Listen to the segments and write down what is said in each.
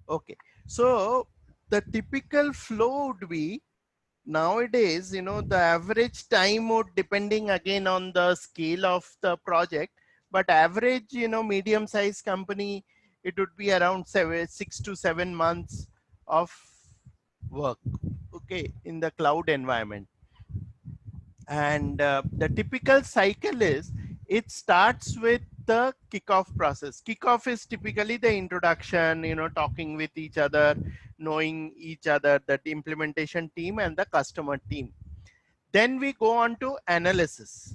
Okay, so the typical flow would be nowadays, the average time would depending again on the scale of the project, but average, medium sized company, it would be around 6 to 7 months of work, okay, in the cloud environment. And the typical cycle is it starts with the kickoff process. Kickoff is typically the introduction, talking with each other, knowing each other, that implementation team and the customer team. Then we go on to analysis.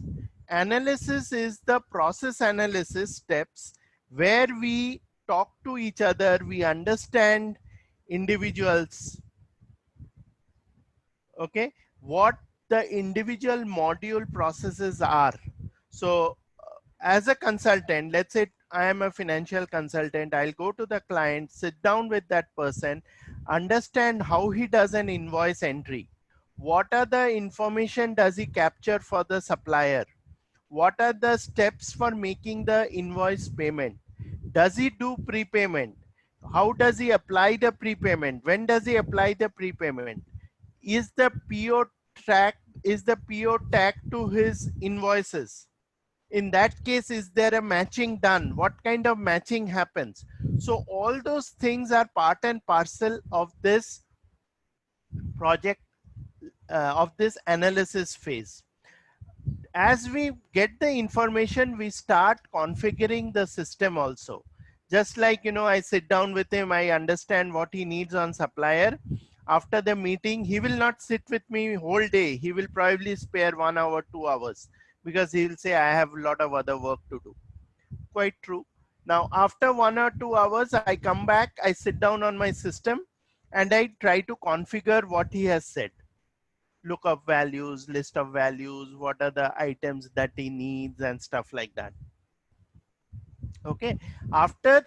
Analysis is the process analysis steps where we talk to each other, we understand individuals, okay, what the individual module processes are. So as a consultant, let's say I am a financial consultant, I'll go to the client, sit down with that person, understand how he does an invoice entry, what are the information does he capture for the supplier, what are the steps for making the invoice payment, does he do prepayment, how does he apply the prepayment, when does he apply the prepayment, is the PO track, is the PO tagged to his invoices? In that case, is there a matching done? What kind of matching happens? So all those things are part and parcel of this project, of this analysis phase. As we get the information, we start configuring the system also. Just like, I sit down with him, I understand what he needs on supplier. After the meeting, he will not sit with me whole day. He will probably spare 1 hour, 2 hours, because he will say, I have a lot of other work to do. Quite true. Now, after 1 or 2 hours, I come back, I sit down on my system and I try to configure what he has said. Lookup values, list of values, what are the items that he needs and stuff like that. Okay. After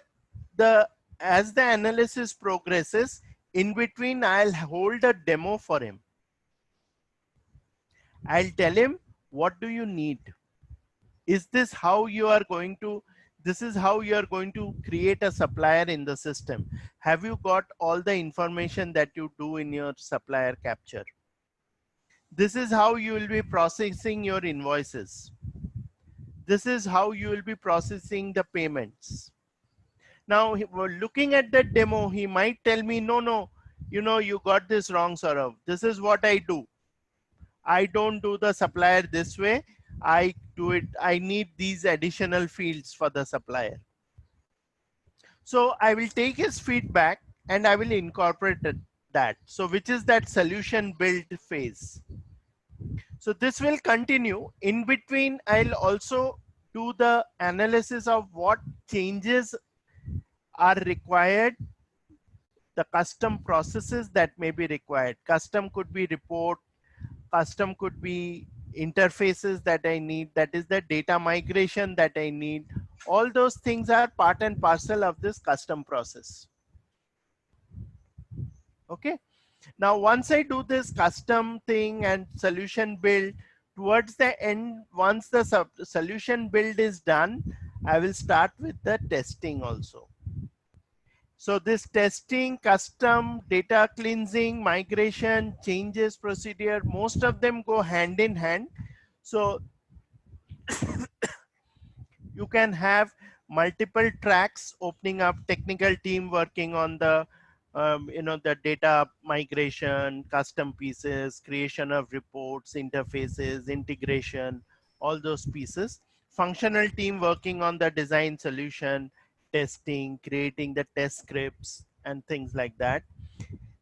the, as the analysis progresses, in between, I'll hold a demo for him. I'll tell him, what do you need? Is this how you are going to, this is how you are going to create a supplier in the system? Have you got all the information that you do in your supplier capture? This is how you will be processing your invoices. This is how you will be processing the payments. Now, looking at the demo, he might tell me, no, no, you got this wrong, Saurav. This is what I do. I don't do the supplier this way. I do it. I need these additional fields for the supplier. So I will take his feedback and I will incorporate that. So which is that solution build phase. So this will continue. In between, I'll also do the analysis of what changes are required, the custom processes that may be required. Custom could be report, custom could be interfaces that I need, that is the data migration that I need. All those things are part and parcel of this custom process. Okay. Now, once I do this custom thing and solution build, towards the end, once the solution build is done, I will start with the testing also. So this testing, custom, data cleansing, migration, changes procedure, most of them go hand in hand. So you can have multiple tracks opening up, technical team working on the the data migration, custom pieces, creation of reports, interfaces, integration, all those pieces. Functional team working on the design solution, testing, creating the test scripts and things like that.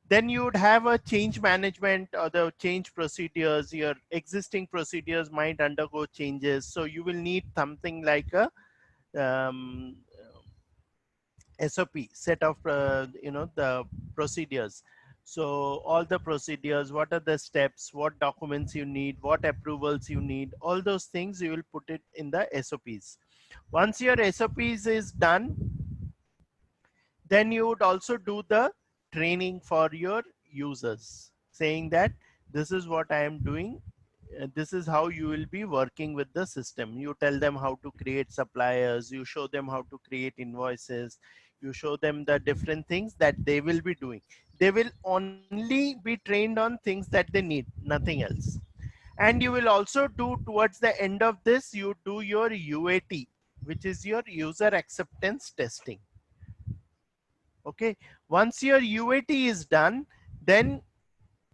Then you would have a change management or the change procedures. Your existing procedures might undergo changes. So you will need something like a um, SOP, set of the procedures. So all the procedures, what are the steps, what documents you need, what approvals you need, all those things you will put it in the SOPs. Once your SOPs is done, then you would also do the training for your users, saying that this is what I am doing. This is how you will be working with the system. You tell them how to create suppliers, you show them how to create invoices, You show them the different things that they will be doing. They will only be trained on things that they need, nothing else. And you will also do, towards the end of this, you do your UAT, which is your user acceptance testing. Okay, once your UAT is done, then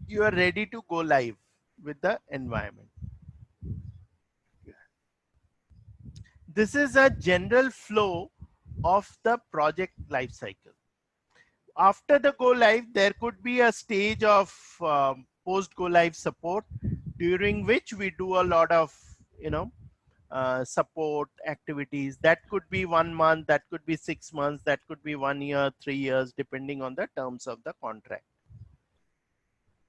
you are ready to go live with the environment. This is a general flow of the project lifecycle. After the go live, there could be a stage of post go live support, during which we do a lot of, you know, support activities. That could be 1 month, that could be 6 months, that could be 1 year, 3 years, depending on the terms of the contract.